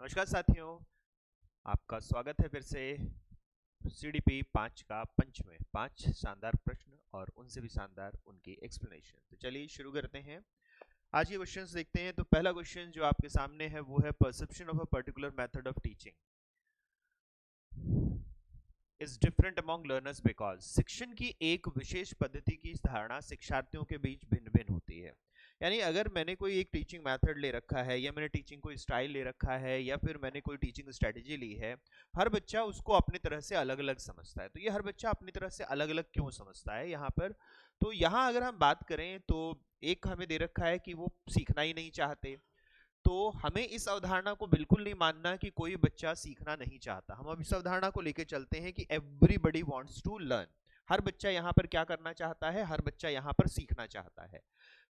नमस्कार साथियों, आपका स्वागत है फिर से CDP 5 का पंच में। 5 शानदार प्रश्न और उनसे भी शानदार उनकी एक्सप्लेनेशन। तो चलिए शुरू करते हैं। आज के क्वेश्चंस देखते हैं। तो पहला क्वेश्चन जो आपके सामने है वो है perception of a particular method of teaching is different among learners because. शिक्षण की एक विशेष पद्धति की धारणा शिक्षार्थियों के बीच भिन्न भिन्न होती है। यानी अगर मैंने कोई एक टीचिंग मेथड ले रखा है या मैंने टीचिंग कोई स्टाइल ले रखा है या फिर मैंने कोई टीचिंग स्ट्रेटेजी ली है, हर बच्चा उसको अपनी तरह से अलग अलग समझता है। तो ये हर बच्चा अपनी तरह से अलग अलग क्यों समझता है यहाँ पर? तो यहाँ अगर हम बात करें तो एक हमें दे रखा है कि वो सीखना ही नहीं चाहते। तो हमें इस अवधारणा को बिल्कुल नहीं मानना कि कोई बच्चा सीखना नहीं चाहता। हम अब इस अवधारणा को लेकर चलते हैं कि एवरीबडी वांट्स टू लर्न। हर बच्चा यहाँ पर क्या करना चाहता है? हर बच्चा यहाँ पर सीखना चाहता है।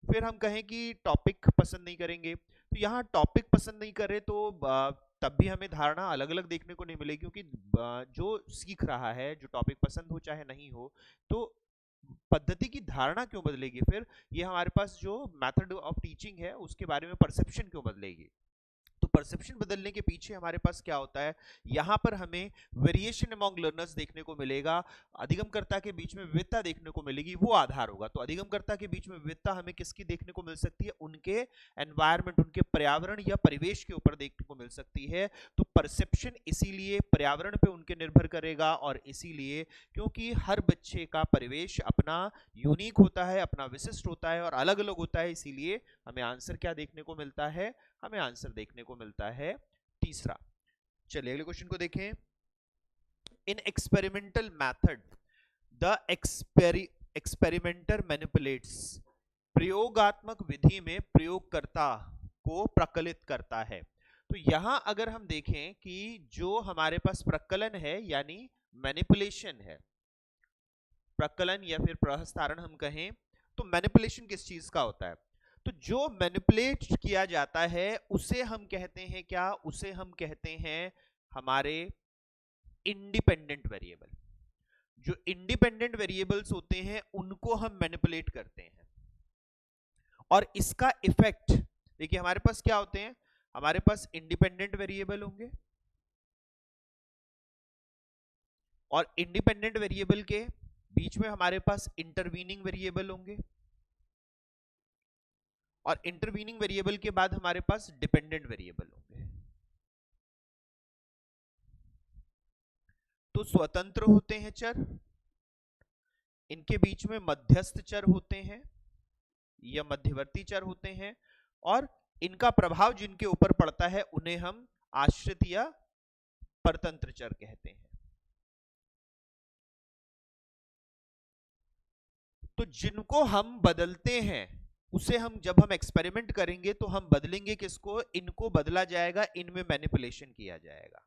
फिर हम कहें कि टॉपिक पसंद नहीं करेंगे, तो यहाँ टॉपिक पसंद नहीं करे तो तब भी हमें धारणा अलग अलग देखने को नहीं मिलेगी, क्योंकि जो सीख रहा है, जो टॉपिक पसंद हो चाहे नहीं हो, तो पद्धति की धारणा क्यों बदलेगी? फिर ये हमारे पास जो मेथड ऑफ टीचिंग है उसके बारे में परसेप्शन क्यों बदलेगी? तो परसेप्शन बदलने के पीछे हमारे पास क्या होता है? यहाँ पर हमें वेरिएशन अमॉन्ग लर्नर्स देखने को मिलेगा। अधिगमकर्ता के बीच में विविधता देखने को मिलेगी, वो आधार होगा। तो अधिगमकर्ता के बीच में विविधता हमें किसकी देखने को मिल सकती है? उनके एनवायरमेंट, उनके पर्यावरण या परिवेश के ऊपर देखने को मिल सकती है। तो परसेप्शन इसीलिए पर्यावरण पे उनके निर्भर करेगा, और इसीलिए क्योंकि हर बच्चे का परिवेश अपना यूनिक होता है, अपना विशिष्ट होता है और अलग अलग होता है, इसीलिए हमें आंसर क्या देखने को मिलता है? हमें आंसर देखने को मिलता है तीसरा। चलिए अगले क्वेश्चन को देखें। In experimental method the experimenter manipulates. प्रयोगात्मक विधि में प्रयोगकर्ता को प्रकलित करता है। तो यहां अगर हम देखें कि जो हमारे पास प्रकलन है यानी मैनिपुलेशन है, प्रकलन या फिर प्रहस्तारण हम कहें, तो मैनिपुलेशन किस चीज का होता है? तो जो मैनिपुलेट किया जाता है उसे हम कहते हैं क्या? उसे हम कहते हैं हमारे इंडिपेंडेंट वेरिएबल। जो इंडिपेंडेंट वेरिएबल्स होते हैं उनको हम मैनिपुलेट करते हैं, और इसका इफेक्ट देखिए हमारे पास क्या होते हैं? हमारे पास इंडिपेंडेंट वेरिएबल होंगे, और इंडिपेंडेंट वेरिएबल के बीच में हमारे पास इंटरवीनिंग वेरिएबल होंगे, और इंटरवीनिंग वेरिएबल के बाद हमारे पास डिपेंडेंट वेरिएबल होंगे। तो स्वतंत्र होते हैं चर, इनके बीच में मध्यस्थ चर होते हैं या मध्यवर्ती चर होते हैं, और इनका प्रभाव जिनके ऊपर पड़ता है उन्हें हम आश्रित या परतंत्र चर कहते हैं। तो जिनको हम बदलते हैं उसे हम जब हम एक्सपेरिमेंट करेंगे तो हम बदलेंगे किसको? इनको बदला जाएगा, इनमें मैनिपुलेशन किया जाएगा।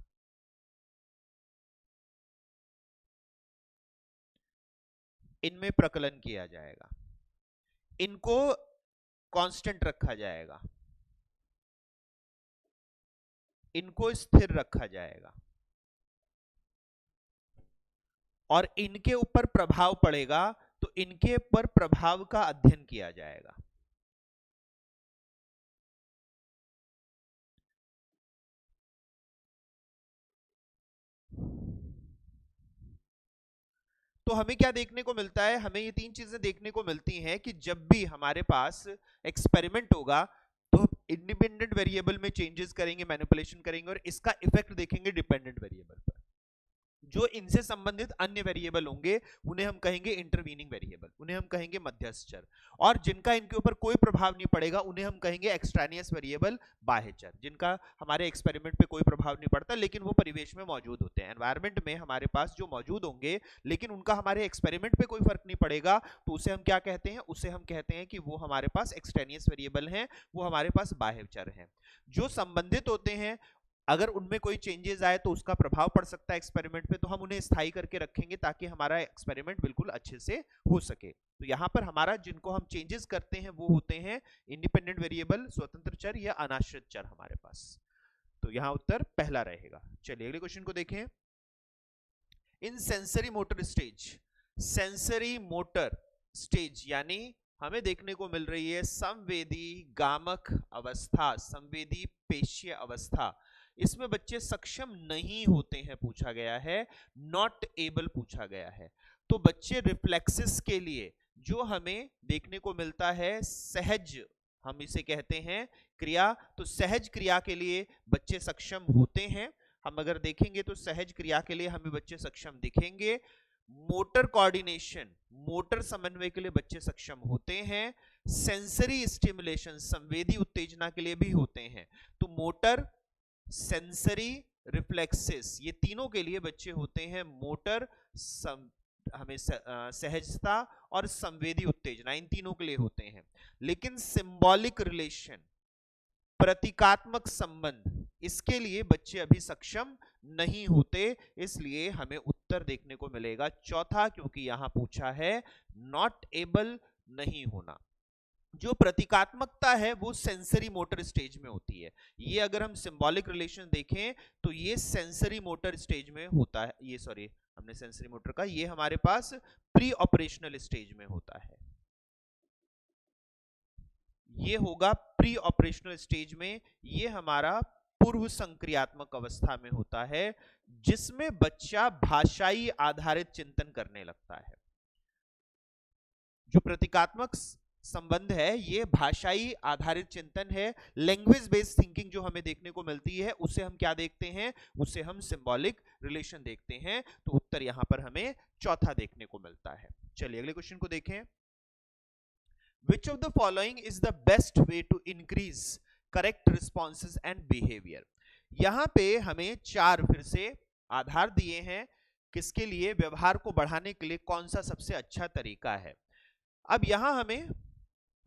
इनमें प्रकलन किया जाएगा, इनको कांस्टेंट रखा जाएगा, इनको स्थिर रखा जाएगा, और इनके ऊपर प्रभाव पड़ेगा तो इनके ऊपर प्रभाव का अध्ययन किया जाएगा। तो हमें क्या देखने को मिलता है? हमें ये तीन चीजें देखने को मिलती हैं कि जब भी हमारे पास एक्सपेरिमेंट होगा तो इंडिपेंडेंट वेरिएबल में चेंजेस करेंगे, मैनिपुलेशन करेंगे, और इसका इफेक्ट देखेंगे डिपेंडेंट वेरिएबल पर। जो इनसे संबंधित अन्य वेरिएबल होंगे उन्हें हम कहेंगे इंटरवीनिंग वेरिएबल, उन्हें हम कहेंगे मध्यस्थ चर, और जिनका इनके ऊपर कोई प्रभाव नहीं पड़ेगा उन्हें हम कहेंगे एक्सट्रानियस वेरिएबल, बाह्य चर, जिनका हमारे एक्सपेरिमेंट पे कोई प्रभाव नहीं पड़ता लेकिन वो परिवेश में मौजूद होते हैं, एनवायरमेंट में हमारे पास जो मौजूद होंगे लेकिन उनका हमारे एक्सपेरिमेंट पे कोई फर्क नहीं पड़ेगा। तो उसे हम क्या कहते हैं? उसे हम कहते हैं कि वो हमारे पास एक्सट्रानियस वेरिएबल हैं, वो हमारे पास बाह्य चर हैं। जो संबंधित होते हैं, अगर उनमें कोई चेंजेस आए तो उसका प्रभाव पड़ सकता है एक्सपेरिमेंट पे, तो हम उन्हें स्थायी करके रखेंगे ताकि हमारा एक्सपेरिमेंट बिल्कुल अच्छे से हो सके। तो यहाँ पर हमारा जिनको हम चेंजेस करते हैं वो होते हैं इंडिपेंडेंट वेरिएबल, स्वतंत्र चर या अनाश्रित चर हमारे पास। तो यहाँ उत्तर पहला रहेगा। चलिए अगले क्वेश्चन को देखें। इन sensory motor stage, sensory motor stage यानी हमें देखने को मिल रही है संवेदी गामक अवस्था, संवेदी पेशीय अवस्था, इसमें बच्चे सक्षम नहीं होते हैं पूछा गया है, नॉट एबल पूछा गया है। तो बच्चे रिफ्लेक्सेस के लिए जो हमें देखने को मिलता है सहज, हम इसे कहते हैं क्रिया, तो सहज क्रिया के लिए बच्चे सक्षम होते हैं। हम अगर देखेंगे तो सहज क्रिया के लिए हमें बच्चे सक्षम दिखेंगे। मोटर कोऑर्डिनेशन, मोटर समन्वय के लिए बच्चे सक्षम होते हैं। सेंसरी स्टिमुलेशन, संवेदी उत्तेजना के लिए भी होते हैं। तो मोटर, सेंसरी, रिफ्लेक्सेस, ये तीनों के लिए बच्चे होते हैं मोटर, हमें सहजता और संवेदी उत्तेजना, इन तीनों के लिए होते हैं। लेकिन सिंबॉलिक रिलेशन, प्रतीकात्मक संबंध, इसके लिए बच्चे अभी सक्षम नहीं होते, इसलिए हमें उत्तर देखने को मिलेगा चौथा, क्योंकि यहां पूछा है नॉट एबल, नहीं होना। जो प्रतीकात्मकता है वो सेंसरी मोटर स्टेज में होती है। ये अगर हम सिंबॉलिक रिलेशन देखें तो ये सेंसरी मोटर स्टेज में होता है, ये सॉरी हमने सेंसरी मोटर का, ये हमारे पास प्री ऑपरेशनल स्टेज में होता है। ये होगा प्री ऑपरेशनल स्टेज में, ये हमारा पूर्व संक्रियात्मक अवस्था में होता है, जिसमें बच्चा भाषाई आधारित चिंतन करने लगता है। जो प्रतीकात्मक संबंध है ये भाषाई आधारित चिंतन है। लैंग्वेज बेस्ड थिंकिंग जो हमें देखने को मिलती है उसे हम क्या देखते हैं, उसे हम सिंबॉलिक रिलेशन देखते हैं। तो उत्तर यहां पर हमें चौथा देखने को मिलता है। चलिए अगले क्वेश्चन को देखें। Which of the following is the best way to increase correct responses and behavior? यहां पे हमें चार फिर से आधार दिए हैं किसके लिए, व्यवहार को बढ़ाने के लिए कौन सा सबसे अच्छा तरीका है। अब यहां हमें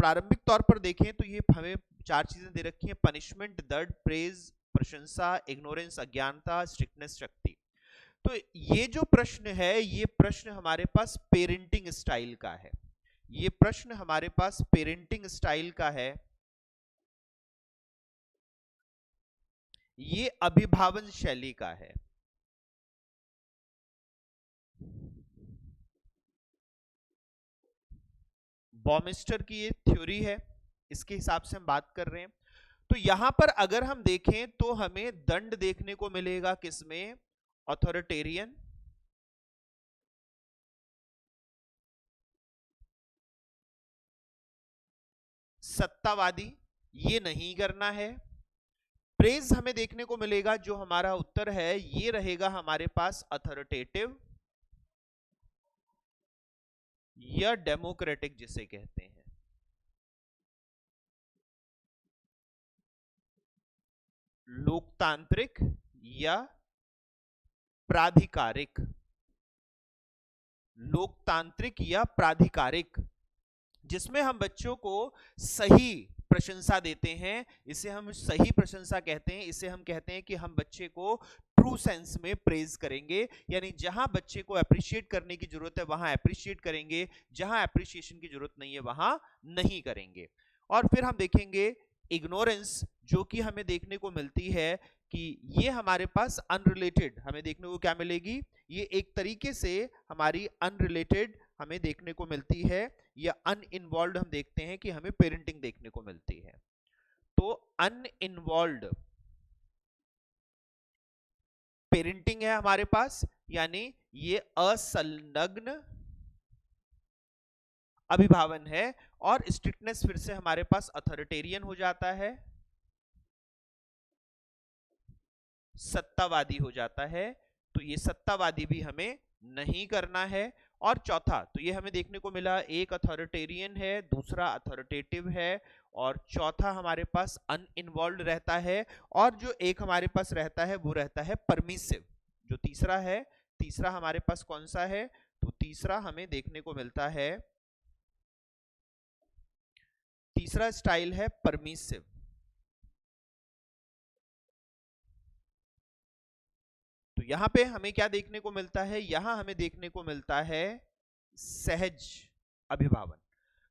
प्रारंभिक तौर पर देखें तो ये हमें चार चीजें दे रखी हैं, पनिशमेंट, दर्द, प्रेज प्रशंसा, इग्नोरेंस अज्ञानता, स्ट्रिक्टनेस शक्ति। तो ये जो प्रश्न है ये प्रश्न हमारे पास पेरेंटिंग स्टाइल का है, ये प्रश्न हमारे पास पेरेंटिंग स्टाइल का है, ये अभिभावन शैली का है। बॉमिस्टर की ये थ्योरी है, इसके हिसाब से हम बात कर रहे हैं। तो यहां पर अगर हम देखें तो हमें दंड देखने को मिलेगा किसमें, ऑथोरिटेरियन, सत्तावादी, ये नहीं करना है। प्रेज हमें देखने को मिलेगा, जो हमारा उत्तर है ये रहेगा हमारे पास अथॉरिटेटिव या डेमोक्रेटिक जिसे कहते हैं। लोकतांत्रिक या प्राधिकारिक, लोकतांत्रिक या प्राधिकारिक, जिसमें हम बच्चों को सही प्रशंसा देते हैं, इसे हम सही प्रशंसा कहते हैं। इसे हम कहते हैं कि हम बच्चे को ट्रू सेंस में प्रेज करेंगे, यानी जहां बच्चे को अप्रिशिएट करने की जरूरत है वहां अप्रिशिएट करेंगे, जहां अप्रिशिएशन की जरूरत नहीं है वहां नहीं करेंगे। और फिर हम देखेंगे इग्नोरेंस, जो कि हमें देखने को मिलती है कि ये हमारे पास अनरिलेटेड हमें देखने को क्या मिलेगी, ये एक तरीके से हमारी अनरिलेटेड हमें देखने को मिलती है, या अनइन्वॉल्व हम देखते हैं कि हमें पेरेंटिंग देखने को मिलती है। तो अनइन्वॉल्व पेरेंटिंग है हमारे पास, यानी ये असंलग्न अभिभावन है। और स्ट्रिक्टनेस फिर से हमारे पास अथॉरिटेरियन हो जाता है, सत्तावादी हो जाता है। तो ये सत्तावादी भी हमें नहीं करना है। और चौथा तो ये हमें देखने को मिला, एक अथॉरिटेरियन है, दूसरा अथॉरिटेटिव है, और चौथा हमारे पास अनइन्वॉल्व रहता है। और जो एक हमारे पास रहता है वो रहता है परमिसिव। जो तीसरा है, तीसरा हमारे पास कौन सा है, तो तीसरा हमें देखने को मिलता है, तीसरा स्टाइल है परमिसिव। तो यहां पे हमें क्या देखने को मिलता है, यहां हमें देखने को मिलता है सहज अभिभावन।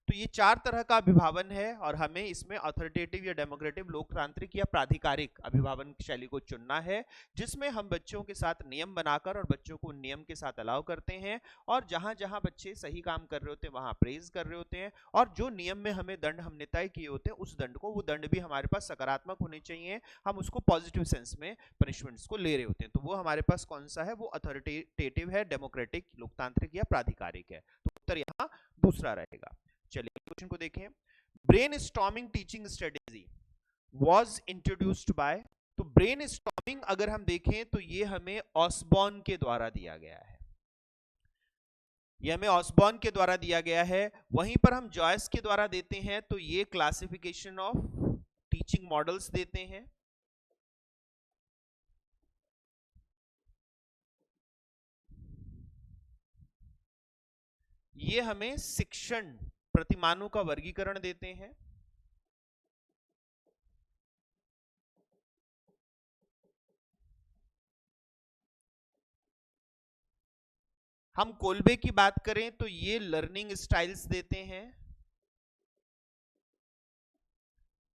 तो ये 4 तरह का अभिभावन है और हमें इसमें ऑथोरिटेटिव या डेमोक्रेटिक, लोकतांत्रिक या प्राधिकारिक अभिभावन शैली को चुनना है, जिसमें हम बच्चों के साथ नियम बनाकर और बच्चों को नियम के साथ अलाउ करते हैं, और जहां जहां बच्चे सही काम कर रहे होते हैं वहां प्रेज कर रहे होते हैं, और जो नियम में हमें दंड हमने तय किए होते हैं उस दंड को, वो दंड भी हमारे पास सकारात्मक होने चाहिए, हम उसको पॉजिटिव सेंस में पनिशमेंट्स को ले रहे होते हैं। तो वो हमारे पास कौन सा है, वो अथॉरिटेटिव है, डेमोक्रेटिक, लोकतांत्रिक या प्राधिकारिक है। तो उत्तर यहाँ दूसरा रहेगा। चलिए क्वेश्चन को देखें। Brain storming teaching strategy was introduced by, तो ब्रेन स्टॉर्मिंग अगर हम देखें तो ये हमें ऑसबॉर्न के द्वारा दिया गया है, ये हमें ऑसबॉर्न के द्वारा दिया गया है। वहीं पर हम जॉयस के द्वारा देते हैं तो ये क्लासिफिकेशन ऑफ टीचिंग मॉडल्स देते हैं। ये हमें शिक्षण प्रतिमानों का वर्गीकरण देते हैं। हम कोल्बे की बात करें तो ये लर्निंग स्टाइल्स देते हैं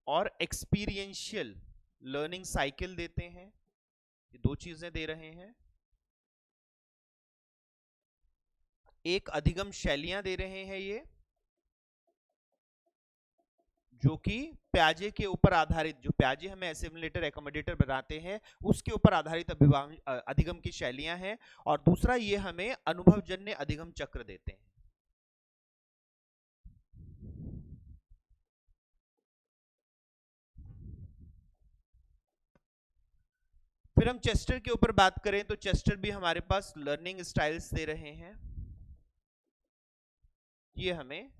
और एक्सपीरियंशियल लर्निंग साइकिल देते हैं। ये दो चीजें दे रहे हैं। एक अधिगम शैलियां दे रहे हैं ये, जो कि प्याजे के ऊपर आधारित, जो प्याजे हमें असिमिलेटर एकोमोडेटर बनाते हैं उसके ऊपर आधारित अधिगम की शैलियां हैं। और दूसरा ये हमें अनुभवजन्य अधिगम चक्र देते हैं। फिर हम चेस्टर के ऊपर बात करें तो चेस्टर भी हमारे पास लर्निंग स्टाइल्स दे रहे हैं। ये हमें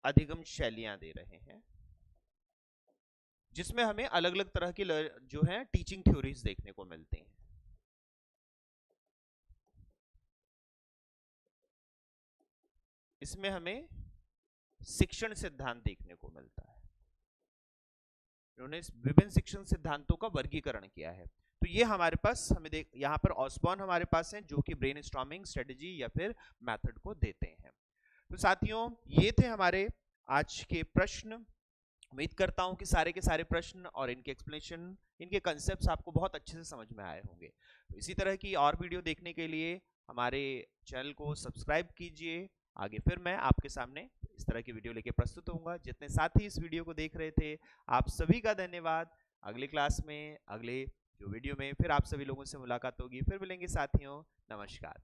अधिगम शैलियां दे रहे हैं, जिसमें हमें अलग अलग तरह की जो है टीचिंग थ्योरीज देखने को मिलती हैं। इसमें हमें शिक्षण सिद्धांत देखने को मिलता है। उन्होंने विभिन्न शिक्षण सिद्धांतों का वर्गीकरण किया है। तो ये हमारे पास हमें यहाँ पर ऑसबॉर्न हमारे पास है, जो कि ब्रेनस्टॉर्मिंग स्ट्रेटजी या फिर मेथड को देते हैं। तो साथियों, ये थे हमारे आज के प्रश्न। उम्मीद करता हूं कि सारे के सारे प्रश्न और इनके एक्सप्लेनेशन, इनके कंसेप्ट्स आपको बहुत अच्छे से समझ में आए होंगे। तो इसी तरह की और वीडियो देखने के लिए हमारे चैनल को सब्सक्राइब कीजिए। आगे फिर मैं आपके सामने इस तरह की वीडियो लेके प्रस्तुत होऊंगा। जितने साथी इस वीडियो को देख रहे थे, आप सभी का धन्यवाद। अगली क्लास में, अगले जो वीडियो में फिर आप सभी लोगों से मुलाकात होगी। फिर मिलेंगे साथियों, नमस्कार।